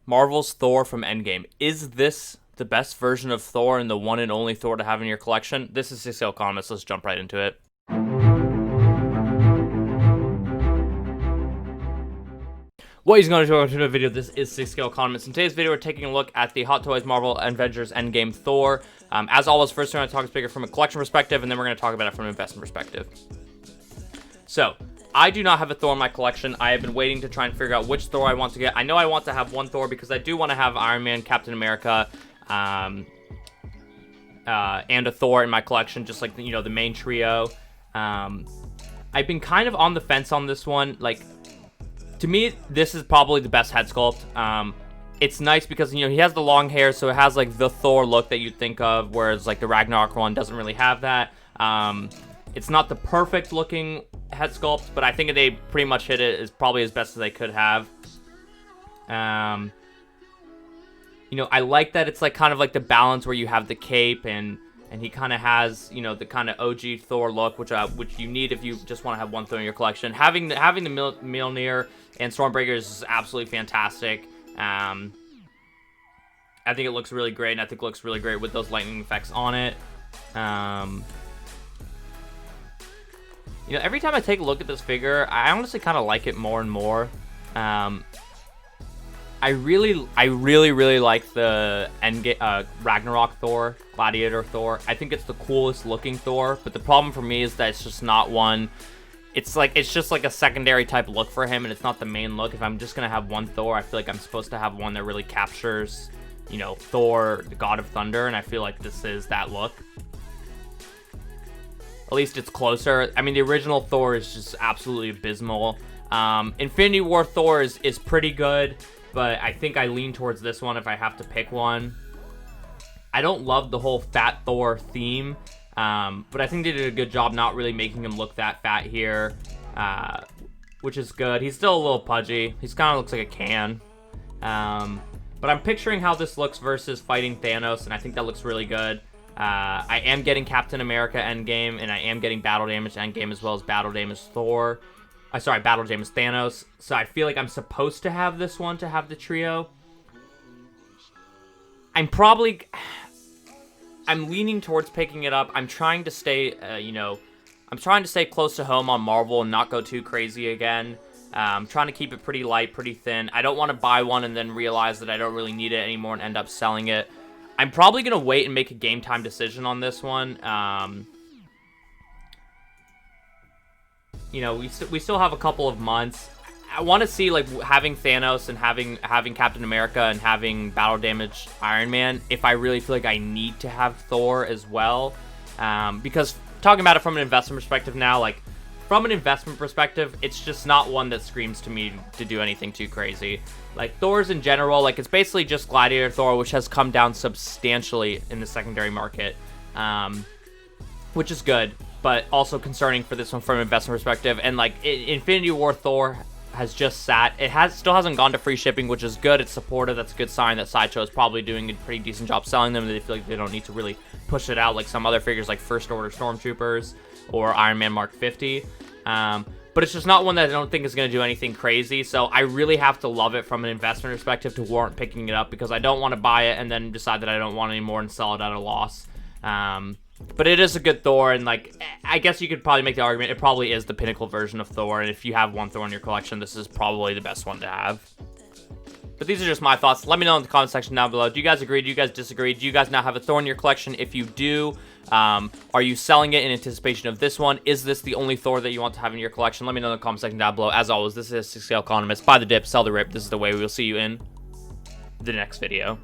Marvel's Thor from Endgame. Is this the best version of Thor and the one and only Thor to have in your collection? This is Economist. Let's jump right into it. What is going to do a video? This is Economist. In today's video, we're taking a look at the Hot Toys Marvel Avengers Endgame Thor. As always, first we're going to talk bigger from a collection perspective, and then we're going to talk about it from an investment perspective. So, I do not have a Thor in my collection. I have been waiting to try and figure out which Thor I want to get. I know I want to have one Thor because I do want to have Iron Man, Captain America, and a Thor in my collection, just like, you know, the main trio. I've been kind of on the fence on this one. Like, to me, this is probably the best head sculpt. It's nice because, you know, he has the long hair, so it has, like, the Thor look that you'd think of, whereas, like, the Ragnarok one doesn't really have that. It's not the perfect looking head sculpt, but I think they pretty much hit it as probably as best as they could have. You know, I like that it's like kind of like the balance where you have the cape and he kind of has, you know, the kind of OG Thor look, which you need if you just want to have one Thor in your collection. Having the Mjolnir and Stormbreakers is absolutely fantastic. I think it looks really great, and I think it looks really great with those lightning effects on it. You know, every time I take a look at this figure, I honestly kind of like it more and more. I really like the Ragnarok Thor, Gladiator Thor. I think it's the coolest looking Thor, but the problem for me is that it's just not one. It's just like a secondary type look for him, and it's not the main look. If I'm just gonna have one Thor, I feel like I'm supposed to have one that really captures, you know, Thor, the God of Thunder, and I feel like this is that look. At least it's closer. I mean, the original Thor is just absolutely abysmal. Infinity War Thor is pretty good, but I think I lean towards this one if I have to pick one. I don't love the whole fat Thor theme, but I think they did a good job not really making him look that fat here, which is good. He's still a little pudgy. He kind of looks like a can. But I'm picturing how this looks versus fighting Thanos, and I think that looks really good. I am getting Captain America Endgame, and I am getting Battle Damage Endgame as well as Battle Damage Thor. Battle Damage Thanos. So I feel like I'm supposed to have this one to have the trio. I'm leaning towards picking it up. I'm trying to stay, I'm trying to stay close to home on Marvel and not go too crazy again. I'm trying to keep it pretty light, pretty thin. I don't want to buy one and then realize that I don't really need it anymore and end up selling it. I'm probably going to wait and make a game time decision on this one. You know, we still have a couple of months. I want to see, like, having Thanos and having Captain America and having Battle Damage Iron Man, if I really feel like I need to have Thor as well. Because talking about it from an investment perspective now, like, from an investment perspective, it's just not one that screams to me to do anything too crazy. Like, Thor's in general, like, it's basically just Gladiator Thor, which has come down substantially in the secondary market, which is good, but also concerning for this one from an investment perspective. And, like, Infinity War Thor has just sat. It still hasn't gone to free shipping, which is good. It's supportive. That's a good sign that Sideshow is probably doing a pretty decent job selling them. They feel like they don't need to really push it out like some other figures like First Order Stormtroopers or Iron Man Mark 50. But it's just not one that I don't think is going to do anything crazy. So I really have to love it from an investment perspective to warrant picking it up, because I don't want to buy it and then decide that I don't want it anymore and sell it at a loss. But it is a good Thor, and, like, I guess you could probably make the argument it probably is the pinnacle version of Thor, and if you have one Thor in your collection, this is probably the best one to have. But these are just my thoughts. Let me know in the comment section down below. Do you guys agree? Do you guys disagree? Do you guys now have a Thor in your collection? If you do, are you selling it in anticipation of this one? Is this the only Thor that you want to have in your collection? Let me know in the comment section down below. As always, this is 6Scale Economist. Buy the dip, sell the rip. This is the way. We'll see you in the next video.